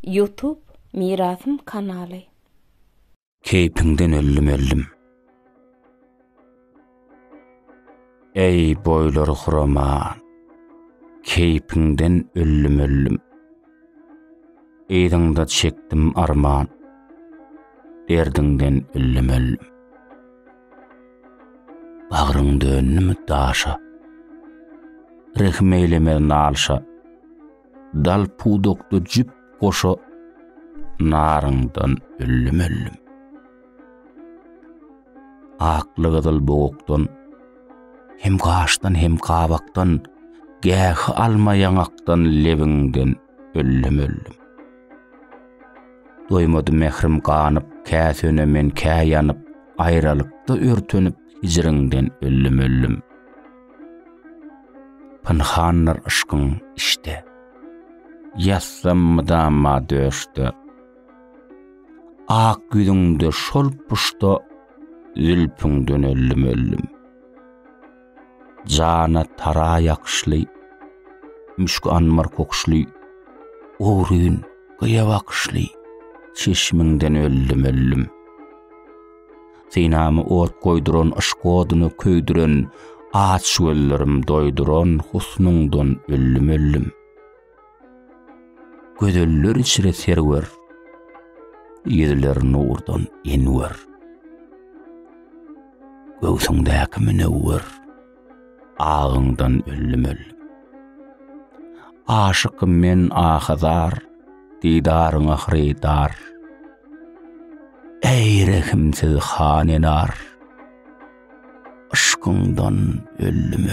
YouTube Mirasım kanaly. Keypinden öllüm. Ey boylar huraman, keypinden öllüm. Eýdiňde çekdim arman, derdiňden öllüm. Bagryňda önnümi daşa, rehmeyleme nalşa, dal pudokda jüp goşa, narıňdan öllüm. Aklygydyl boğukdan, hem gaşdan hem kabakdan, gähi almayaňakdan lebiňden öllüm. Doýmady mehrim ganyp, käsöne men käýanyp, aýralykda örtönüp hijriňden öllüm. Pynhanlar aşkyň işte, ýassam ma döşde, ak güdüňde şolpuşda zülpüňden öllüm. Jana tara ýakşly, müşk anmar kokşly, oğryn gyýabakşly, çeşmiňden öllüm. Synamy ot goýduran aşkodyny köýdüren, aç göllerim doýduran husnuňdan öllüm. Gödeller içire serwer, ýediler nurdan enwer. Göwsüňdäki münewwer, ağıňdan öllüm. Aşyk men ahadar, didaryňa hridar. Ey rehimsiz hanenar, aşkyňdan öllüm.